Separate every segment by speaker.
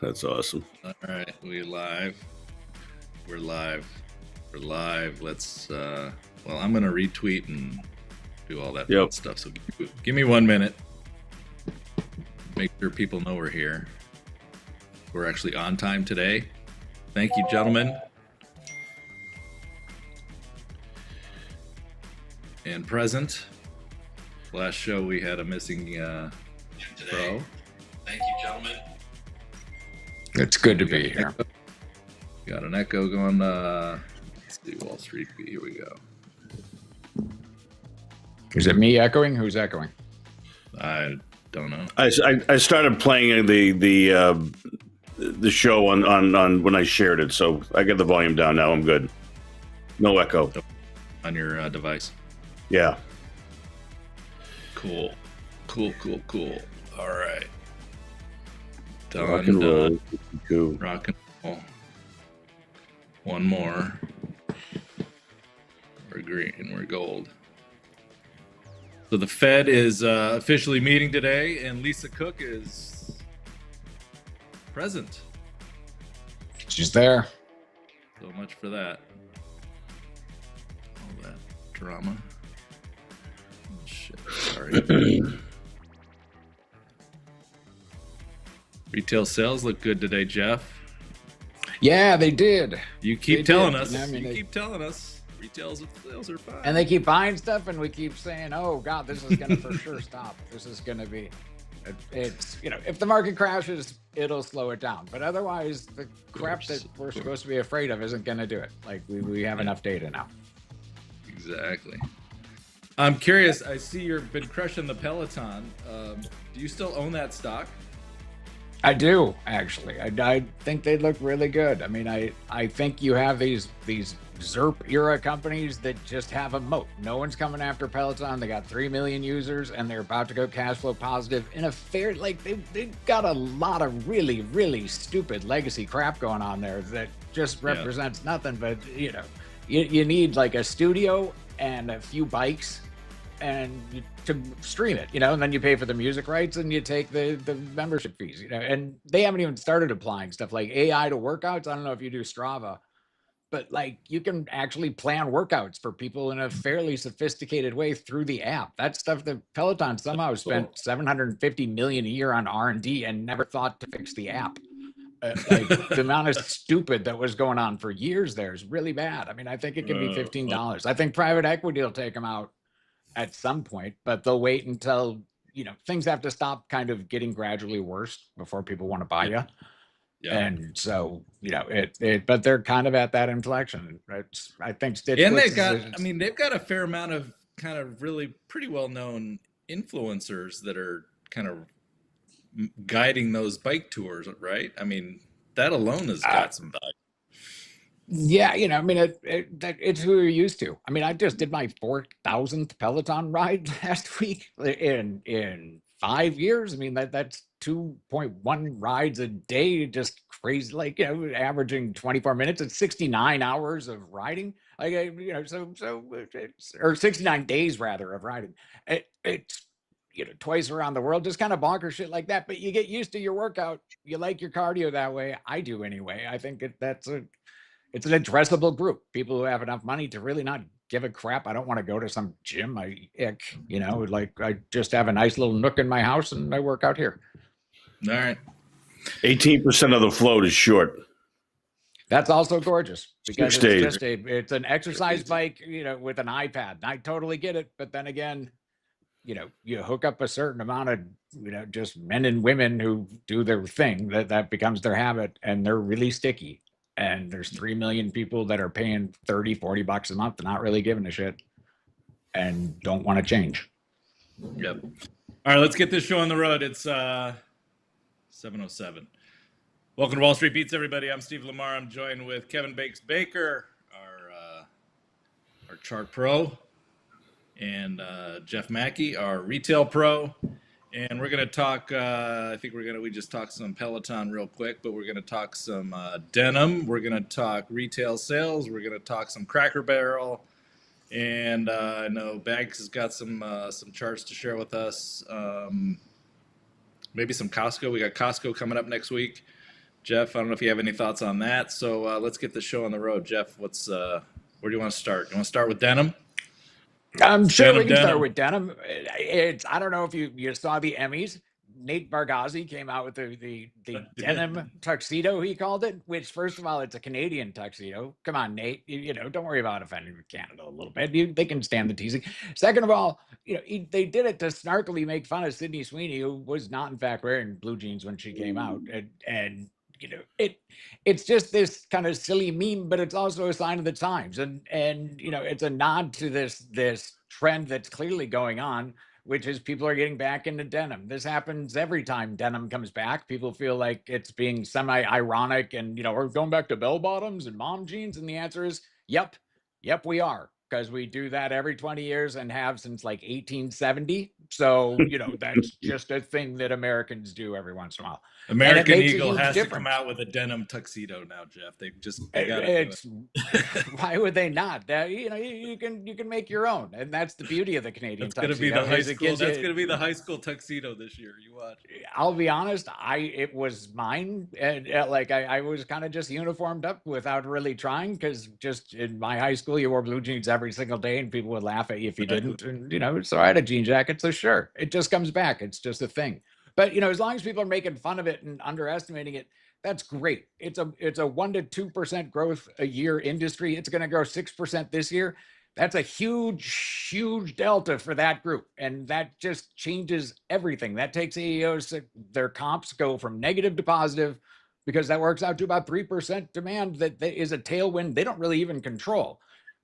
Speaker 1: That's awesome.
Speaker 2: All right, We're live. We're live. Let's. Well, I'm gonna retweet and do all that fun
Speaker 1: Yep.
Speaker 2: stuff. So give me 1 minute. Make sure people know we're here. We're actually on time today. Thank you, gentlemen. And present. Last show we had a missing pro. Thank you, gentlemen.
Speaker 3: It's good to be here.
Speaker 2: Got an echo going. Let's see, Wall Street. Here we go.
Speaker 3: Is it me echoing? Who's echoing?
Speaker 2: I don't know.
Speaker 1: I started playing the show on when I shared it, so I got the volume down now. I'm good. No echo
Speaker 2: On your device.
Speaker 1: Yeah.
Speaker 2: Cool. All right.
Speaker 1: Rock and roll. Cool.
Speaker 2: Rock and roll. One more. We're green. We're gold. So the Fed is officially meeting today, and Lisa Cook is present.
Speaker 3: She's there.
Speaker 2: So much for that. All that drama. Oh, shit. Sorry. Retail sales look good today, Jeff.
Speaker 3: Yeah, they did.
Speaker 2: You keep telling us.
Speaker 3: I mean,
Speaker 2: you keep telling us. Retail sales are fine.
Speaker 3: And they keep buying stuff, and we keep saying, "Oh God, this is going to for sure stop. This is going to be." It's if the market crashes, it'll slow it down. But otherwise, the crap that we're supposed to be afraid of isn't going to do it. Like we have enough data now.
Speaker 2: Exactly. I'm curious. I see you've been crushing the Peloton. Do you still own that stock?
Speaker 3: I do, actually. I think they look really good. I mean, I think you have these ZERP era companies that just have a moat. No one's coming after Peloton. They got 3 million users and they're about to go cash flow positive in a fair, like they've got a lot of really, really stupid legacy crap going on there that just represents nothing. But you need like a studio and a few bikes and to stream it, and then you pay for the music rights and you take the membership fees, and they haven't even started applying stuff like AI to workouts. I don't know if you do Strava, but like you can actually plan workouts for people in a fairly sophisticated way through the app. That stuff that Peloton somehow spent 750 million a year on R&D and never thought to fix the app. Like the amount of stupid that was going on for years there is really bad. I mean, I think it could be $15. I think private equity will take them out at some point, but they'll wait until things have to stop kind of getting gradually worse before people want to buy you. Yeah. And so but they're kind of at that inflection. I think Stitch.
Speaker 2: And they've got a fair amount of kind of really pretty well known influencers that are kind of guiding those bike tours, right? I mean, that alone has got some value.
Speaker 3: Yeah, it's who you're used to. I mean, I just did my 4,000th Peloton ride last week in 5 years. I mean, that's 2.1 rides a day, just crazy. Like, averaging 24 minutes and 69 hours of riding. Like, or 69 days rather of riding. It's twice around the world, just kind of bonkers shit like that. But you get used to your workout. You like your cardio that way. I do anyway. I think it's an addressable group. People who have enough money to really not give a crap. I don't want to go to some gym. I just have a nice little nook in my house and I work out here.
Speaker 2: All right.
Speaker 1: 18% of the float is short.
Speaker 3: That's also gorgeous because it's an exercise bike, with an iPad. And I totally get it. But then again, you hook up a certain amount of, just men and women who do their thing that becomes their habit and they're really sticky. And there's 3 million people that are paying $30-$40 a month and not really giving a shit and don't want to change.
Speaker 2: Yep. All right, let's get this show on the road. It's 7:07. Welcome to Wall Street Beats, everybody. I'm Steve Lamar. I'm joined with Kevin Bakes Baker, our chart pro, and Jeff Macke, our retail pro. And we're going to talk, we just talked some Peloton real quick, but we're going to talk some denim. We're going to talk retail sales. We're going to talk some Cracker Barrel. And I know Bags has got some charts to share with us. Maybe some Costco. We got Costco coming up next week. Jeff, I don't know if you have any thoughts on that. So let's get the show on the road. Jeff, where do you want to start? You want to start with denim?
Speaker 3: I'm sure we can start
Speaker 2: Denim.
Speaker 3: with denim. I don't know if you saw the Emmys. Nate Bargatze came out with the denim tuxedo, he called it, which, first of all, it's a Canadian tuxedo. Come on, Nate. Don't worry about offending Canada a little bit. They can stand the teasing. Second of all, they did it to snarkily make fun of Sydney Sweeney, who was not, in fact, wearing blue jeans when she came out. And it's just this kind of silly meme, but it's also a sign of the times. And it's a nod to this trend that's clearly going on, which is people are getting back into denim. This happens every time denim comes back. People feel like it's being semi-ironic and, we're going back to bell bottoms and mom jeans. And the answer is, yep, we are. Because we do that every 20 years and have since like 1870. So, that's just a thing that Americans do every once in a while.
Speaker 2: American Eagle has to come out with a denim tuxedo now, Jeff. They got it.
Speaker 3: Why would they not? You can make your own, and that's the beauty of the Canadian tuxedo.
Speaker 2: That's going to be the high school tuxedo this year. You watch.
Speaker 3: I'll be honest, it was mine, and I was kind of just uniformed up without really trying, because just in my high school you wore blue jeans every single day, and people would laugh at you if you didn't. And so I had a jean jacket. So sure, it just comes back. It's just a thing. But as long as people are making fun of it and underestimating it, that's great. It's a 1% to 2% growth a year industry. It's going to grow 6% this year. That's a huge delta for that group, and that just changes everything. That takes AEOs, their comps go from negative to positive, because that works out to about 3% demand. That is a tailwind they don't really even control.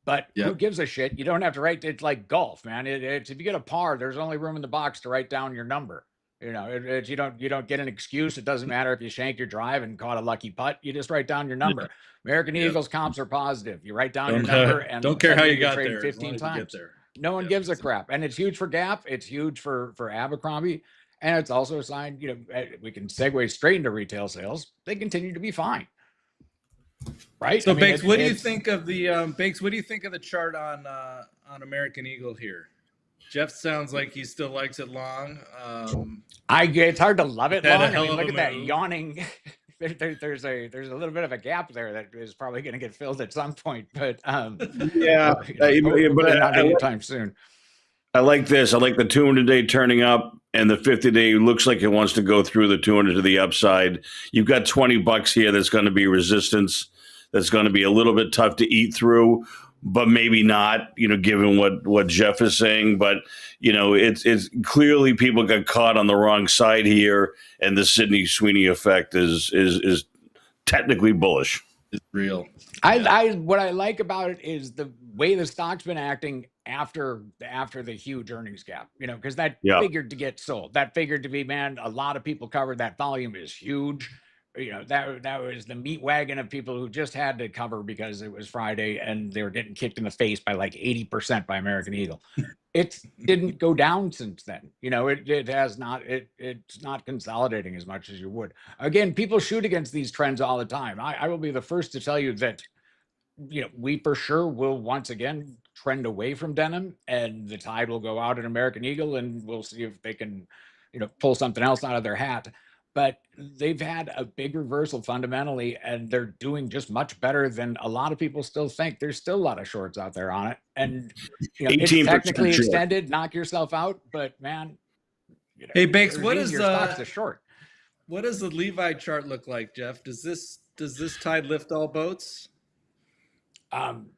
Speaker 3: But who gives a shit? You don't have to write. It's like golf, man. It's if you get a par, there's only room in the box to write down your number. You don't get an excuse. It doesn't matter if you shanked your drive and caught a lucky putt. You just write down your number. American Eagles comps are positive. You write down your number, and
Speaker 2: don't care how you got there.
Speaker 3: 15 times. No one gives a crap, and it's huge for Gap. It's huge for Abercrombie, and it's also a sign. We can segue straight into retail sales. They continue to be fine. Right.
Speaker 2: So, Bakes, what do you think of the Bakes? What do you think of the chart on American Eagle here? Jeff sounds like he still likes it long.
Speaker 3: It's hard to love it long. I mean, look at that yawning. There's a little bit of a gap there that is probably going to get filled at some point, but but not anytime soon.
Speaker 1: I like this. I like the 200-day turning up, and the 50-day looks like it wants to go through the 200 to the upside. You've got $20 here. That's going to be resistance. That's going to be a little bit tough to eat through, but maybe not, given what Jeff is saying. But, it's clearly people got caught on the wrong side here, and the Sydney Sweeney effect is technically bullish.
Speaker 2: It's real.
Speaker 3: What I like about it is the way the stock's been acting after the huge earnings gap, because that figured to get sold. That figured to be, man, a lot of people covered. That volume is huge. That was the meat wagon of people who just had to cover because it was Friday and they were getting kicked in the face by like 80% by American Eagle. It didn't go down since then. It has not. It's not consolidating as much as you would. Again, people shoot against these trends all the time. I will be the first to tell you that, we for sure will once again trend away from denim, and the tide will go out at American Eagle, and we'll see if they can, pull something else out of their hat. But they've had a big reversal fundamentally, and they're doing just much better than a lot of people still think. There's still a lot of shorts out there on it, and it's technically extended. Knock yourself out, but man.
Speaker 2: Hey, Bakes, what is
Speaker 3: your stock's a short?
Speaker 2: What does the Levi chart look like, Jeff? Does this tide lift all boats?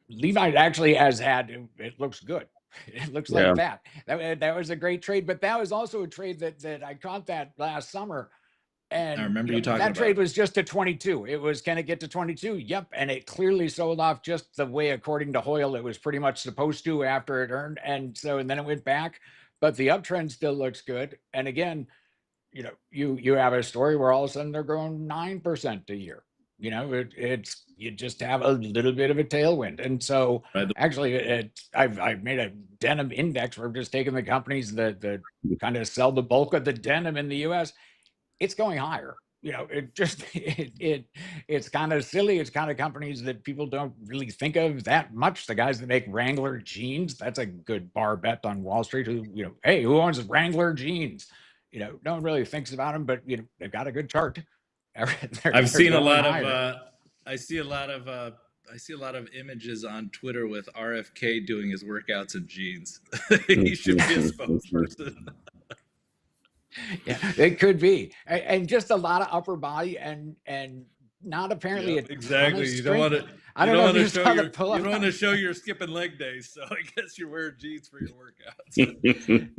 Speaker 3: Levi actually has had. It looks good. It looks like that. That was a great trade, but that was also a trade that I caught that last summer. And
Speaker 2: I remember you talking
Speaker 3: that
Speaker 2: about
Speaker 3: trade was just to 22. It was, can it get to 22? Yep. And it clearly sold off just the way, according to Hoyle, it was pretty much supposed to after it earned. And then it went back, but the uptrend still looks good. And again, you have a story where all of a sudden they're growing 9% a year. You just have a little bit of a tailwind. And so actually I've made a denim index where I'm just taking the companies that kind of sell the bulk of the denim in the US. It's going higher. It's kind of silly. It's kind of companies that people don't really think of that much. The guys that make Wrangler jeans, that's a good bar bet on Wall Street. Hey, who owns Wrangler jeans? No one really thinks about them, but they've got a good chart.
Speaker 2: I've seen a
Speaker 3: going
Speaker 2: lot
Speaker 3: higher.
Speaker 2: of I see a lot of images on Twitter with RFK doing his workouts in jeans. He should be a spokesperson.
Speaker 3: Yeah, it could be, and just a lot of upper body and not apparently a
Speaker 2: Yep,
Speaker 3: ton of
Speaker 2: exactly. You don't want
Speaker 3: strength.
Speaker 2: to
Speaker 3: I don't know if you saw the
Speaker 2: you
Speaker 3: pull-up.
Speaker 2: don't want to show your skipping leg days, so I guess you're wearing jeans for your workouts.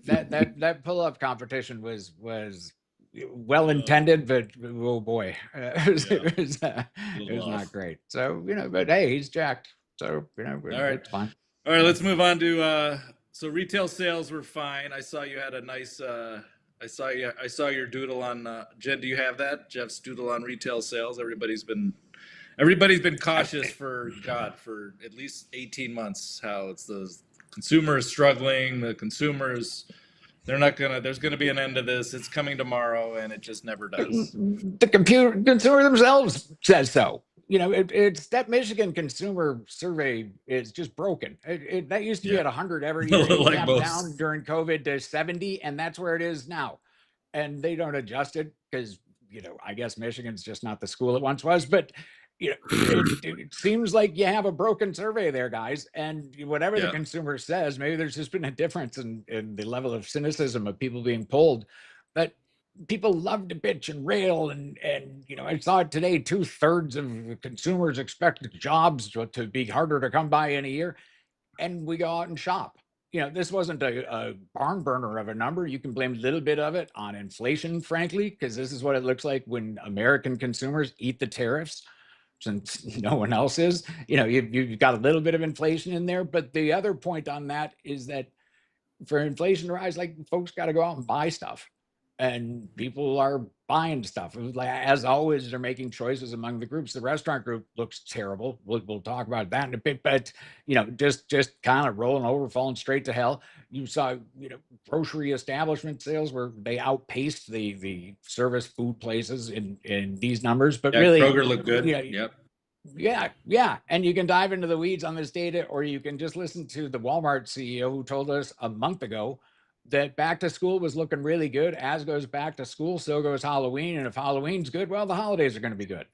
Speaker 3: That pull-up competition was well intended, but oh boy, it was not great. So but hey, he's jacked, so
Speaker 2: All right.
Speaker 3: it's fine.
Speaker 2: All right, let's move on to so retail sales were fine. I saw you had a nice I saw your doodle on Jen, do you have that? Jeff's doodle on retail sales. Everybody's been cautious for at least 18 months, how it's the consumer is struggling, there's gonna be an end to this. It's coming tomorrow, and it just never does.
Speaker 3: The consumer themselves says so. It's that Michigan consumer survey is just broken. That used to be at 100 every year. It
Speaker 2: Like
Speaker 3: tapped
Speaker 2: most.
Speaker 3: down during COVID to 70, and that's where it is now. And they don't adjust it because I guess Michigan's just not the school it once was. But it seems like you have a broken survey there, guys. And whatever the consumer says, maybe there's just been a difference in the level of cynicism of people being polled. But people love to bitch and rail, and I saw it today. 2/3 of consumers expect jobs to be harder to come by in a year, and we go out and shop. This wasn't a barn burner of a number. You can blame a little bit of it on inflation, frankly, because this is what it looks like when American consumers eat the tariffs, since no one else is. You've got a little bit of inflation in there, but the other point on that is that for inflation to rise, like, folks got to go out and buy stuff, and people are buying stuff. Like, as always, they're making choices among the groups. The restaurant group looks terrible. We'll talk about that in a bit, but just kind of rolling over, falling straight to hell. You saw grocery establishment sales where they outpaced the service food places in these numbers, but really
Speaker 2: Kroger looked good. Yep.
Speaker 3: Yeah. And you can dive into the weeds on this data, or you can just listen to the Walmart CEO who told us a month ago that back to school was looking really good. As goes back to school, so goes Halloween. And if Halloween's good, well, the holidays are going to be good.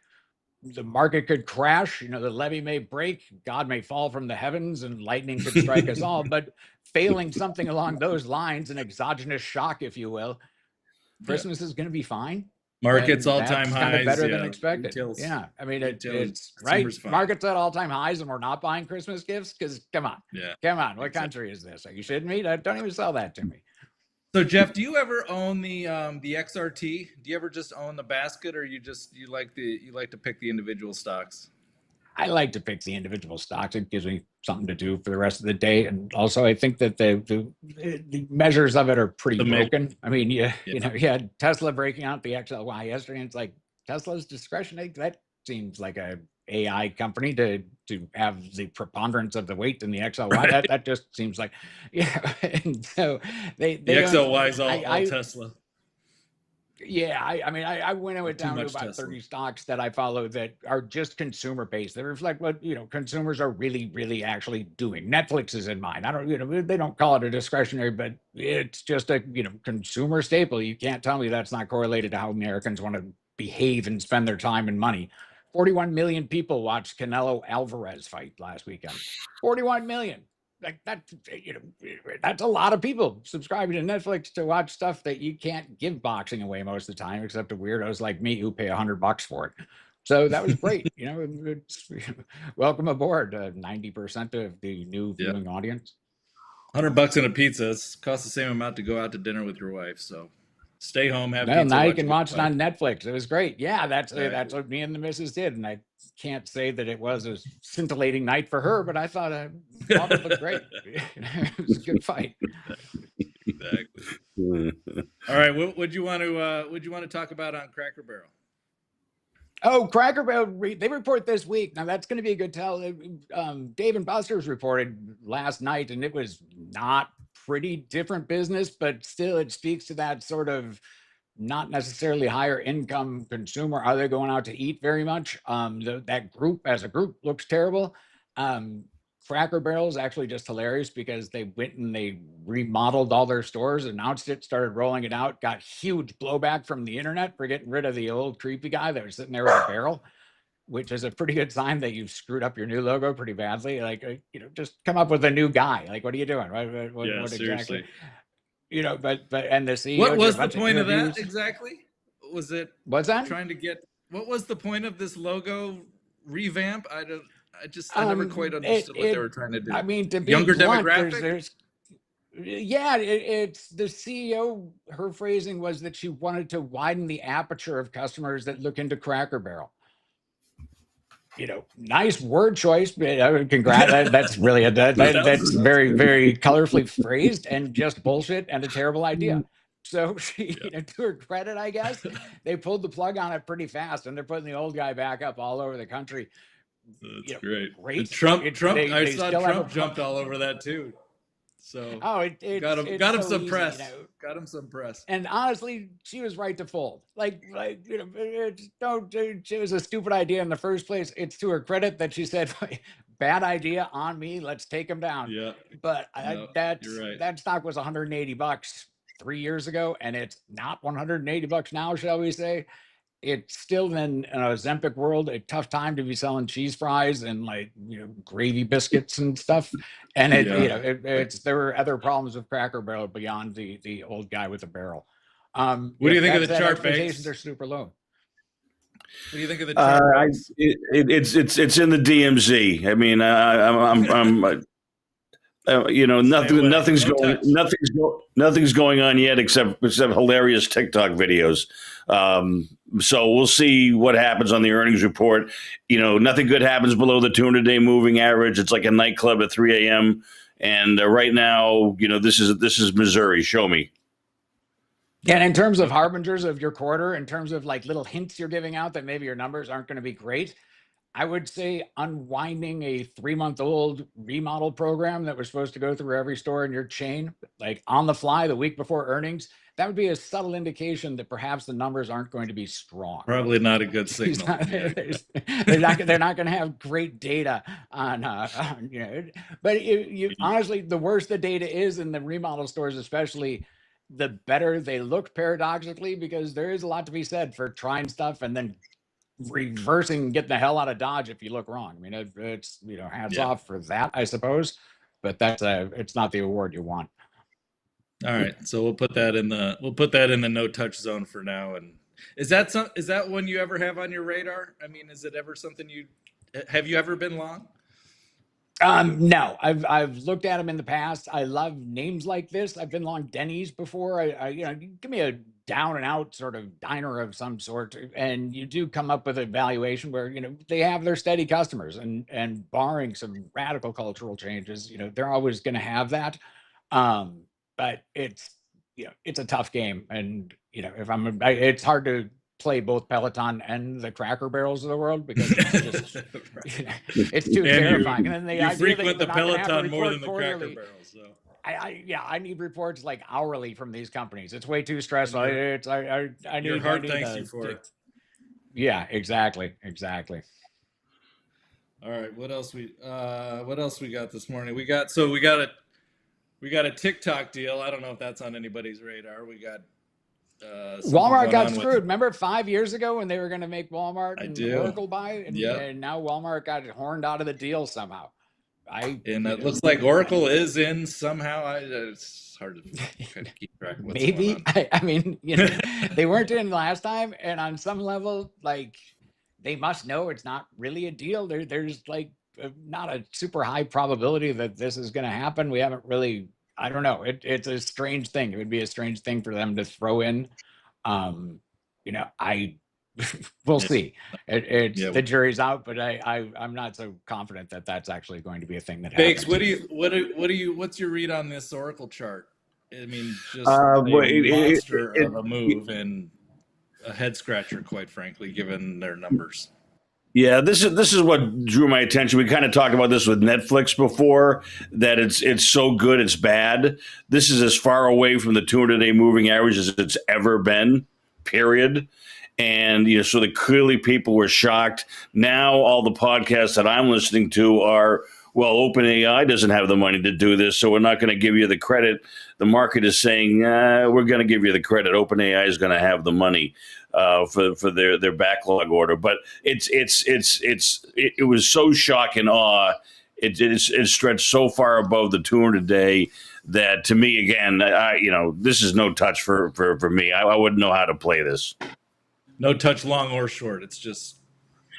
Speaker 3: The market could crash, the levee may break, God may fall from the heavens, and lightning could strike us all. But failing something along those lines, an exogenous shock, if you will, Christmas is going to be fine.
Speaker 2: Market's all-time highs.
Speaker 3: Kind of better than expected.
Speaker 2: Retail's,
Speaker 3: I mean, it's right.
Speaker 2: Fine.
Speaker 3: Market's at all-time highs, and we're not buying Christmas gifts because, come on. What country is this? Are you shitting me? Don't even sell that to me.
Speaker 2: So, Jeff, do you ever own the XRT? Do you ever just own the basket, or you like to pick the individual stocks?
Speaker 3: I like to pick the individual stocks. It gives me something to do for the rest of the day, and also I think that the measures of it are pretty broken. I mean, you had Tesla breaking out the XLY yesterday, and it's like, Tesla's discretionary. That seems like a AI company to have the preponderance of the weight in the XLY. Right. That just seems like, and so the
Speaker 2: XLY is all Tesla.
Speaker 3: Yeah, I mean, I went down to about Tesla. 30 stocks that I follow that are just consumer based. They reflect what consumers are really, really actually doing. Netflix is in mine. I don't, they don't call it a discretionary, but it's just a consumer staple. You can't tell me that's not correlated to how Americans want to behave and spend their time and money. 41 million people watched Canelo Alvarez fight last weekend. 41 million. Like that, that's a lot of people subscribing to Netflix to watch stuff that you can't give boxing away most of the time, except to weirdos like me who pay $100 for it. So that was great. It's, welcome aboard. 90% of the new viewing audience.
Speaker 2: $100 and a pizza. It costs the same amount to go out to dinner with your wife. So stay home, have pizza.
Speaker 3: Now you can watch it on Netflix. It was great. Yeah, that's what me and the missus did, and I can't say that it was a scintillating night for her, but I thought it looked great. It was a good fight.
Speaker 2: Exactly. All right, what would you want to talk about on Cracker Barrel?
Speaker 3: Oh, Cracker Barrel, they report this week. Now that's going to be a good tell. Dave & Buster's reported last night, and it was not pretty different business, but still it speaks to that sort of not necessarily higher income consumer. Are they going out to eat very much? That group as a group looks terrible. Cracker Barrel is actually just hilarious because they went and they remodeled all their stores, announced it, started rolling it out, got huge blowback from the internet for getting rid of the old creepy guy that was sitting there with a barrel, which is a pretty good sign that you've screwed up your new logo pretty badly. Like, just come up with a new guy. Like, what are you doing? What
Speaker 2: seriously.
Speaker 3: exactly? And the CEO
Speaker 2: What
Speaker 3: did
Speaker 2: was
Speaker 3: a
Speaker 2: the
Speaker 3: bunch of
Speaker 2: point of that
Speaker 3: interviews.
Speaker 2: exactly? Was it
Speaker 3: What's that?
Speaker 2: trying to get? What was the point of this logo revamp? I never quite understood what they were trying to do.
Speaker 3: I mean, to be
Speaker 2: Younger
Speaker 3: blunt,
Speaker 2: demographic.
Speaker 3: it's the CEO. Her phrasing was that she wanted to widen the aperture of customers that look into Cracker Barrel. Nice word choice, but congrats. That's really that's very, very colorfully phrased and just bullshit and a terrible idea. So she, to her credit, I guess, they pulled the plug on it pretty fast, and they're putting the old guy back up all over the country.
Speaker 2: That's great.
Speaker 3: Great.
Speaker 2: Trump.
Speaker 3: They
Speaker 2: saw
Speaker 3: still
Speaker 2: Trump jumped all over that too. So got him some
Speaker 3: easy,
Speaker 2: press. Got him some press.
Speaker 3: And honestly, she was right to fold. It was a stupid idea in the first place. It's to her credit that she said, "Bad idea on me. Let's take him down."
Speaker 2: Yeah.
Speaker 3: But
Speaker 2: you're right.
Speaker 3: that stock was $180 3 years ago, and it's not $180 now, shall we say? It's still in an Ozempic world, a tough time to be selling cheese fries and gravy biscuits and stuff. And there were other problems with Cracker Barrel beyond the old guy with the barrel.
Speaker 2: What do you think of the chart,
Speaker 3: expectations are super low.
Speaker 2: What do you think of the chart?
Speaker 1: It's in the DMZ. I mean, nothing's going on yet except hilarious TikTok videos. So we'll see what happens on the earnings report. Nothing good happens below the 200-day moving average. It's like a nightclub at 3 a.m. And right now, this is Missouri. Show me.
Speaker 3: Yeah, and in terms of harbingers of your quarter, in terms of little hints you're giving out that maybe your numbers aren't going to be great, I would say unwinding a 3-month-old remodel program that was supposed to go through every store in your chain, on the fly the week before earnings, that would be a subtle indication that perhaps the numbers aren't going to be strong.
Speaker 2: Probably not a good signal.
Speaker 3: They're not going to have great data on but honestly, the worse the data is in the remodel stores, especially, the better they look paradoxically, because there is a lot to be said for trying stuff and then reversing and getting the hell out of Dodge if you look wrong. I mean, it's hats off for that, I suppose, but it's not the award you want.
Speaker 2: All right, so we'll put that in the no touch zone for now. And is that one you ever have on your radar? I mean, is it ever something have you ever been long?
Speaker 3: No, I've looked at them in the past. I love names like this. I've been long Denny's before. I give me a down and out sort of diner of some sort, and you do come up with a valuation where they have their steady customers, and barring some radical cultural changes, they're always going to have that. But it's a tough game, and it's hard to play both Peloton and the Cracker Barrels of the world because it's just it's too terrifying. And then
Speaker 2: you frequent the Peloton more than the Cracker Barrels. So.
Speaker 3: I need reports hourly from these companies. It's way too stressful. I need
Speaker 2: your heart thanks you for it.
Speaker 3: Yeah, exactly.
Speaker 2: All right, what else we got this morning? We got a TikTok deal. I don't know if that's on anybody's radar. We got
Speaker 3: Walmart got screwed. Remember 5 years ago when they were going to make Walmart and Oracle buy, and now Walmart got horned out of the deal somehow.
Speaker 2: It looks like Oracle is in somehow. It's hard to kind of keep track of what's
Speaker 3: maybe
Speaker 2: going on.
Speaker 3: I mean, they weren't in last time, and on some level, they must know it's not really a deal. There's not a super high probability that this is going to happen. We haven't really. I don't know. It's a strange thing. It would be a strange thing for them to throw in. We'll see. The jury's out, but I'm not so confident that that's actually going to be a thing that happens.
Speaker 2: Bakes, what's your read on this Oracle chart? I mean, just a monster of a move and a head scratcher, quite frankly, given their numbers.
Speaker 1: Yeah, this is what drew my attention. We kind of talked about this with Netflix before, that it's so good it's bad. This is as far away from the 200-day moving average as it's ever been, period. And so clearly people were shocked. Now all the podcasts that I'm listening to are, well, OpenAI doesn't have the money to do this, so we're not going to give you the credit. The market is saying, we're going to give you the credit. OpenAI is going to have the money for their backlog order. But it was so shock and awe. It stretched so far above the 200 a day that, to me, again, this is no touch for me. I wouldn't know how to play this.
Speaker 2: No touch, long or short. It's just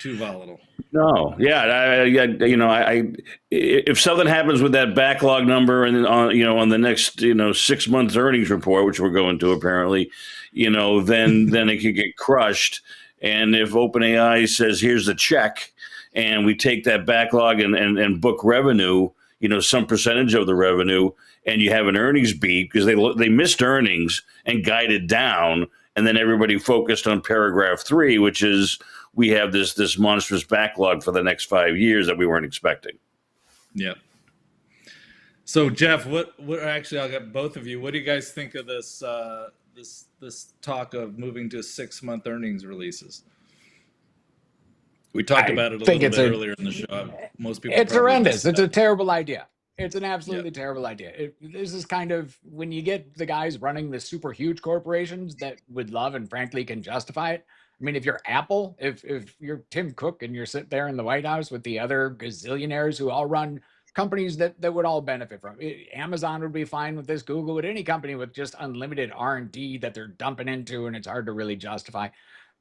Speaker 2: too volatile.
Speaker 1: No, yeah, if something happens with that backlog number and on the next 6 months earnings report, which we're going to apparently, then it could get crushed. And if OpenAI says here's the check, and we take that backlog and book revenue, some percentage of the revenue, and you have an earnings beat because they missed earnings and guided down, and then everybody focused on paragraph 3, which is we have this monstrous backlog for the next 5 years that we weren't expecting.
Speaker 2: Yeah. So Jeff, actually, I'll get both of you. What do you guys think of this this talk of moving to 6-month earnings releases? We talked about it a little bit earlier in the show. Most people.
Speaker 3: It's horrendous. It's a terrible idea. It's an absolutely terrible idea. This is kind of when you get the guys running the super huge corporations that would love and frankly can justify it. I mean, if you're Apple, if you're Tim Cook and you're sitting there in the White House with the other gazillionaires who all run companies that would all benefit from it. Amazon would be fine with this. Google would, any company with just unlimited R&D that they're dumping into and it's hard to really justify.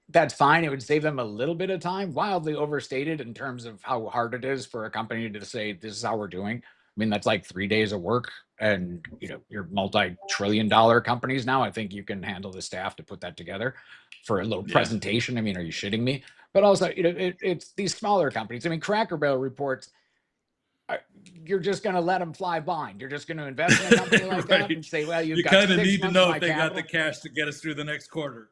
Speaker 3: That's fine. It would save them a little bit of time, wildly overstated in terms of how hard it is for a company to say, this is how we're doing. I mean, that's like 3 days of work, and you're multi-trillion-dollar companies now. I think you can handle the staff to put that together for a little presentation. I mean, are you shitting me? But also, it's these smaller companies. I mean, Cracker Barrel reports, you're just going to let them fly blind. You're just going to invest in a company like that and say, well, you
Speaker 2: kind of need to know if they got the cash to get us through the next quarter.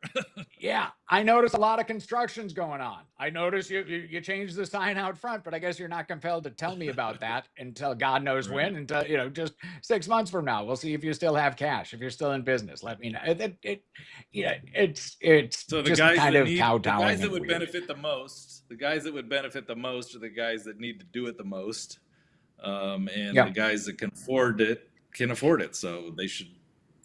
Speaker 3: Yeah, I notice a lot of constructions going on. I notice you changed the sign out front, but I guess you're not compelled to tell me about that until God knows when. Until just 6 months from now, we'll see if you still have cash, if you're still in business. Let me know. It's
Speaker 2: so the
Speaker 3: just
Speaker 2: guys
Speaker 3: kind of
Speaker 2: the guys that would
Speaker 3: weird.
Speaker 2: benefit the most. The guys that would benefit the most are the guys that need to do it the most. The guys that can afford it, so they should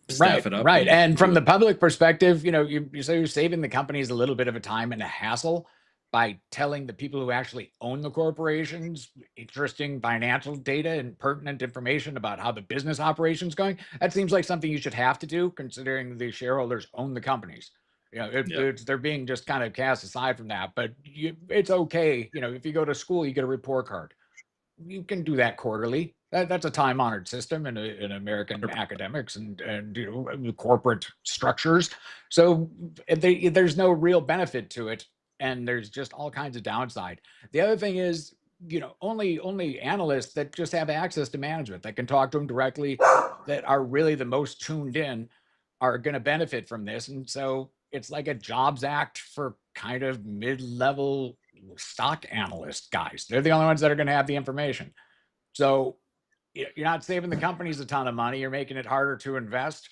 Speaker 2: staff it up.
Speaker 3: Right. And from the public perspective, you say you're saving the companies a little bit of a time and a hassle by telling the people who actually own the corporations interesting financial data and pertinent information about how the business operation's going. That seems like something you should have to do, considering the shareholders own the companies. They're being just kind of cast aside from that, but it's okay. If you go to school, you get a report card. You can do that quarterly. That's a time-honored system in American academics and corporate structures. So there's no real benefit to it, and there's just all kinds of downside. The other thing is, only analysts that just have access to management that can talk to them directly, that are really the most tuned in, are going to benefit from this. And so it's like a Jobs Act for kind of mid-level stock analyst guys. They're the only ones that are going to have the information. So you're not saving the companies a ton of money. You're making it harder to invest.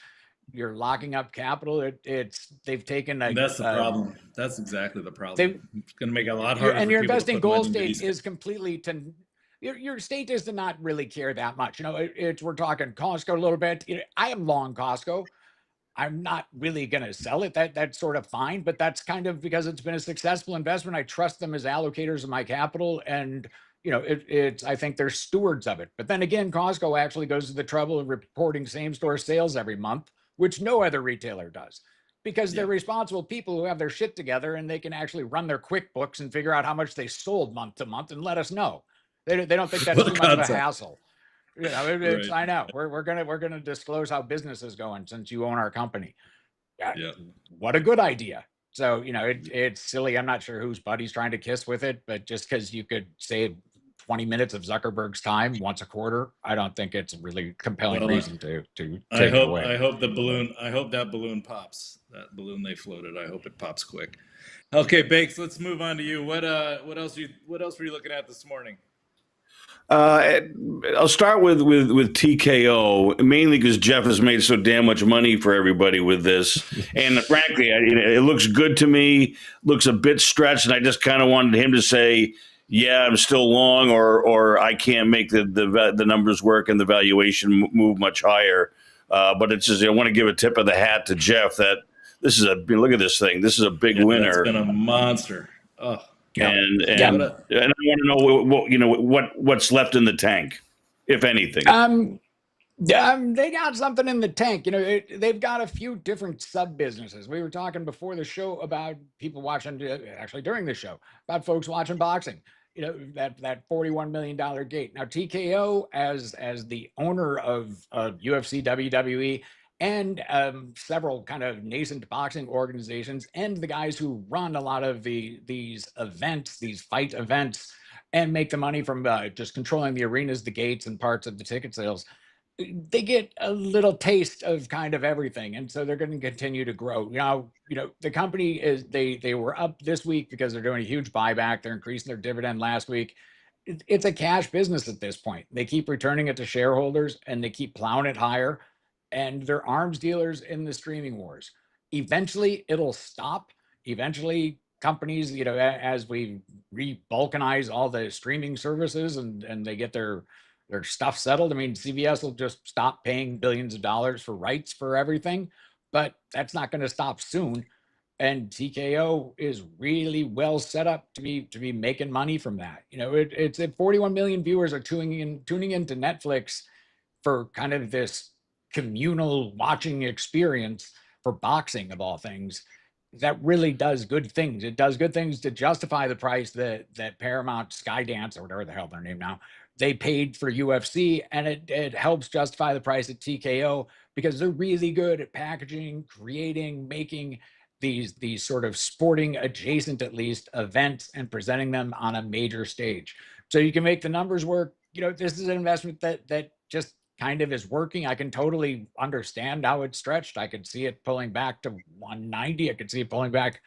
Speaker 3: You're locking up capital. They've taken
Speaker 2: that's the problem. That's exactly the problem. It's going to make it a lot harder.
Speaker 3: And your investing goal state is completely to your state is to not really care that much. We're talking Costco a little bit. I am long Costco. I'm not really going to sell it. That's sort of fine, but that's kind of because it's been a successful investment. I trust them as allocators of my capital, and I think they're stewards of it. But then again, Costco actually goes to the trouble of reporting same-store sales every month, which no other retailer does, because they're responsible people who have their shit together, and they can actually run their QuickBooks and figure out how much they sold month to month and let us know. They don't think that's too much of a hassle. I know we're gonna disclose how business is going since you own our company. What a good idea. So it's silly. I'm not sure whose buddy's trying to kiss with it, but just because you could save 20 minutes of Zuckerberg's time once a quarter, I don't think it's a really compelling reason to take it away.
Speaker 2: I hope that balloon pops. That balloon they floated. I hope it pops quick. Okay, Bakes, let's move on to you. What else were you looking at this morning?
Speaker 1: I'll start with TKO, mainly because Jeff has made so damn much money for everybody with this. And frankly, it looks good to me, looks a bit stretched. And I just kind of wanted him to say, yeah, I'm still long, or I can't make the numbers work and the valuation move much higher. But it's just I want to give a tip of the hat to Jeff that this is look at this thing. This is a big
Speaker 2: Yeah, that's
Speaker 1: winner,
Speaker 2: been a monster. Oh,
Speaker 3: Yeah.
Speaker 1: and
Speaker 3: Yeah.
Speaker 1: and and I want to know what's left in the tank, if anything.
Speaker 3: They got something in the tank. They've got a few different sub businesses. We were talking before the show about people watching, actually during the show, about folks watching boxing. That $41 million gate. Now TKO, as the owner of UFC, WWE, and several kind of nascent boxing organizations, and the guys who run a lot of these events, these fight events, and make the money from just controlling the arenas, the gates, and parts of the ticket sales, they get a little taste of kind of everything, and so they're going to continue to grow. The company is they were up this week because they're doing a huge buyback. They're increasing their dividend last week. It's a cash business at this point. They keep returning it to shareholders, and they keep plowing it higher, and they're arms dealers in the streaming wars. Eventually it'll stop. Eventually companies, as we re-balkanize all the streaming services, and they get their stuff settled. I mean, CBS will just stop paying billions of dollars for rights for everything, but that's not going to stop soon. And TKO is really well set up to be making money from that. It's 41 million viewers are tuning into Netflix for kind of this communal watching experience for boxing of all things. That really does good things. It does good things to justify the price that Paramount, Skydance, or whatever the hell they're named now, they paid for UFC, and it helps justify the price at TKO because they're really good at packaging, creating, making these sort of sporting adjacent, at least, events and presenting them on a major stage. So you can make the numbers work. This is an investment that just kind of is working. I can totally understand how it's stretched. I could see it pulling back to 190. I could see it pulling back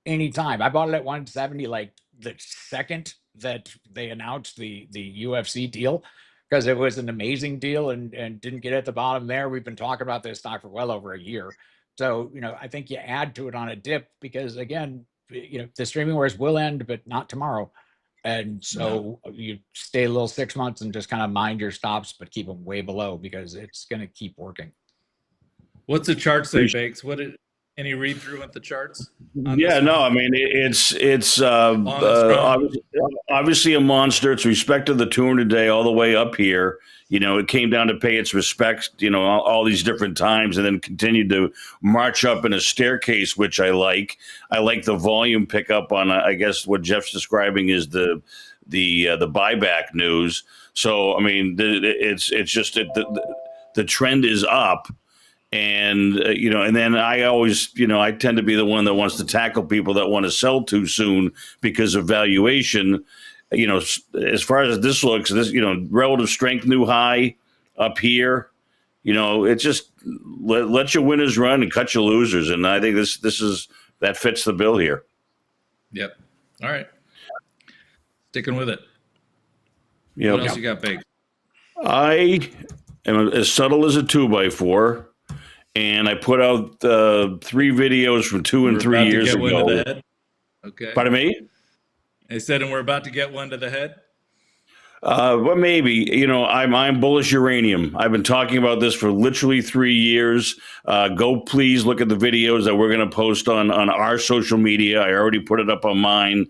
Speaker 3: anytime. I bought it at 170, like the second that they announced the UFC deal, because it was an amazing deal and didn't get at the bottom there. We've been talking about this stock for well over a year. So, I think you add to it on a dip because, again, the streaming wars will end, but not tomorrow. And so you stay a little 6 months and just kind of mind your stops, but keep them way below because it's going to keep working.
Speaker 2: What's the chart say, Bakes? Any read through with the charts?
Speaker 1: Yeah, no, I mean it's obviously a monster. It's respect to the 200-day all the way up here. It came down to pay its respects, all these different times, and then continued to march up in a staircase, which I like. I like the volume pickup on, I guess, what Jeff's describing is the buyback news. So, I mean, it's just the trend is up. And, and then I always, I tend to be the one that wants to tackle people that want to sell too soon because of valuation. As far as this looks, relative strength, new high up here, it's just let your winners run and cut your losers. And I think that fits the bill here.
Speaker 2: Yep. All right. Sticking with it.
Speaker 1: Yep.
Speaker 2: What else you got, Bakes?
Speaker 1: I am as subtle as a 2x4. And I put out 3 videos from 2 and 3 years ago.
Speaker 2: One to the head? Okay.
Speaker 1: Pardon me?
Speaker 2: I said, and we're about to get one to the head?
Speaker 1: Well, maybe. I'm bullish uranium. I've been talking about this for literally 3 years. Go please look at the videos that we're going to post on our social media. I already put it up on mine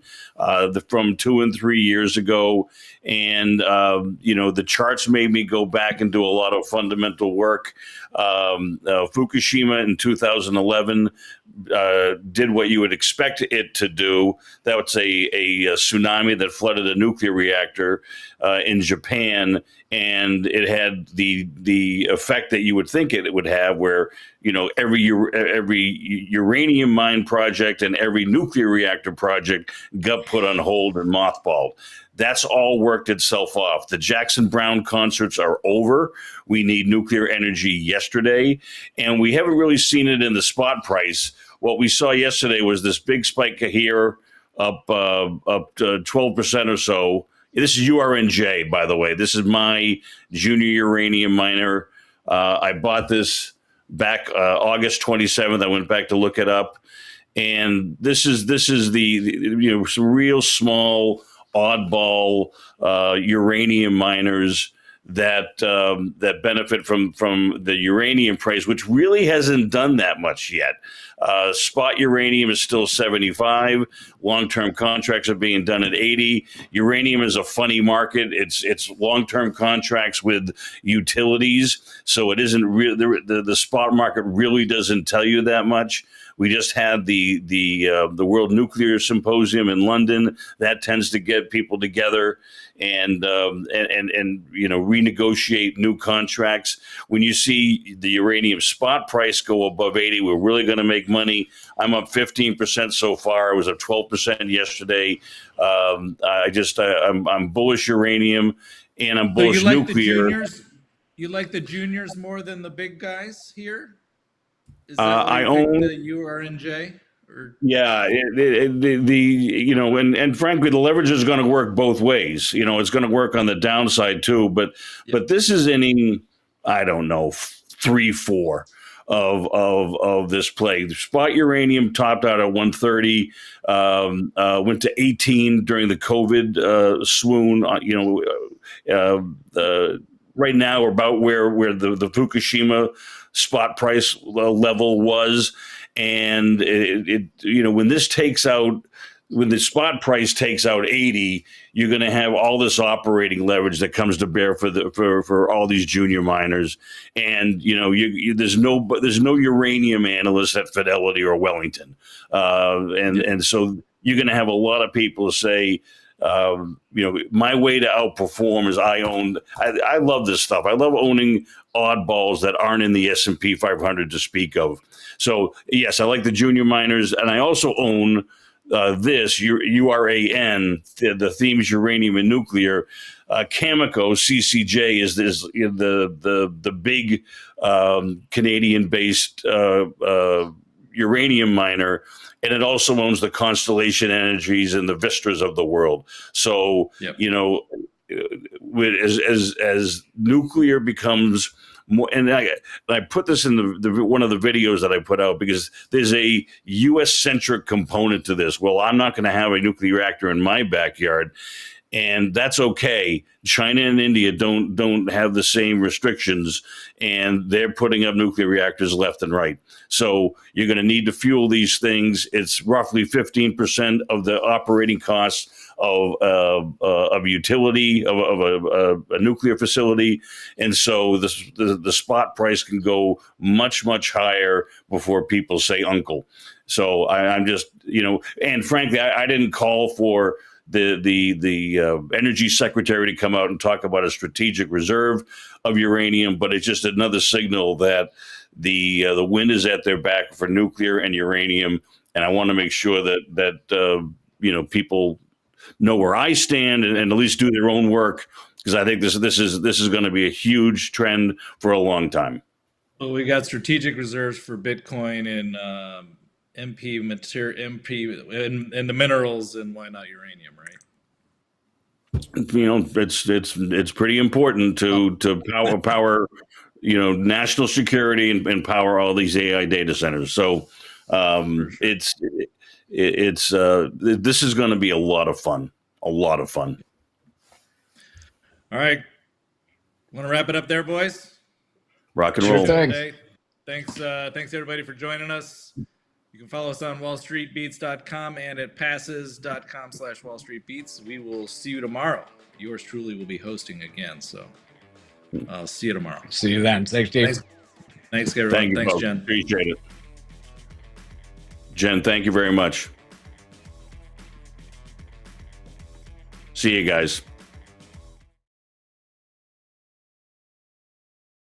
Speaker 1: from 2 and 3 years ago. And, the charts made me go back and do a lot of fundamental work. Fukushima in 2011 did what you would expect it to do. That was a tsunami that flooded a nuclear reactor in Japan, and it had the effect that you would think it would have, where every uranium mine project and every nuclear reactor project got put on hold and mothballed. That's all worked itself off. The Jackson Browne concerts are over. We need nuclear energy yesterday, and we haven't really seen it in the spot price. What we saw yesterday was this big spike here, up to 12% or so. This is URNJ, by the way. This is my junior uranium miner. I bought this back August 27th. I went back to look it up, and this is the some real small oddball uranium miners that benefit from the uranium price, which really hasn't done that much yet. Spot uranium is still 75. Long-term contracts are being done at 80. Uranium is a funny market. It's long-term contracts with utilities, so it isn't real. The spot market really doesn't tell you that much. We just had the World Nuclear Symposium in London. That tends to get people together and renegotiate new contracts. When you see the uranium spot price go above 80, we're really going to make money. I'm up 15% so far. I was up 12% yesterday. I'm bullish uranium, and I'm bullish
Speaker 2: so you like
Speaker 1: nuclear.
Speaker 2: You like the juniors more than the big guys here? Is
Speaker 1: that
Speaker 2: why
Speaker 1: I own
Speaker 2: the URNJ? Or?
Speaker 1: Yeah, and frankly, the leverage is going to work both ways. It's going to work on the downside too. But this is inning, I don't know, 3-4 of this play. The spot uranium topped out at 130, went to 18 during the COVID swoon. Right now we're about where the Fukushima spot price level was. And when the spot price takes out 80, you're going to have all this operating leverage that comes to bear for all these junior miners. And there's no uranium analyst at Fidelity or Wellington, and so you're going to have a lot of people say, my way to outperform is I love this stuff. I love owning oddballs that aren't in the S&P 500 to speak of. So yes, I like the junior miners, and I also own this URAN, the themes uranium and nuclear. Cameco CCJ is the big Canadian-based uranium miner. And it also owns the Constellation Energies and the Vistras of the world. So, as nuclear becomes more, and I put this in the one of the videos that I put out because there's a U.S.-centric component to this. Well, I'm not going to have a nuclear reactor in my backyard. And that's okay. China and India don't have the same restrictions, and they're putting up nuclear reactors left and right. So you're going to need to fuel these things. It's roughly 15% of the operating costs of utility of a nuclear facility, and so the spot price can go much higher before people say uncle. So I'm just and frankly, I didn't call for the energy secretary to come out and talk about a strategic reserve of uranium, but it's just another signal that the wind is at their back for nuclear and uranium. And I want to make sure that people know where I stand and at least do their own work, because I think this is going to be a huge trend for a long time.
Speaker 2: Well, we got strategic reserves for Bitcoin and MP and the minerals, and why not uranium, right?
Speaker 1: It's pretty important to power national security and power all these AI data centers. So sure. This is going to be a lot of fun. All
Speaker 2: right, want to wrap it up there, boys?
Speaker 1: Rock and roll.
Speaker 2: Thanks everybody for joining us. You can follow us on wallstreetbeats.com and at passes.com/wallstreetbeats. We will see you tomorrow. Yours truly will be hosting again, so I'll see you tomorrow.
Speaker 3: See you then. Thanks, Steve.
Speaker 2: Thanks everyone. Thanks,
Speaker 1: folks.
Speaker 2: Jen.
Speaker 1: Appreciate it. Jen, thank you very much. See you guys.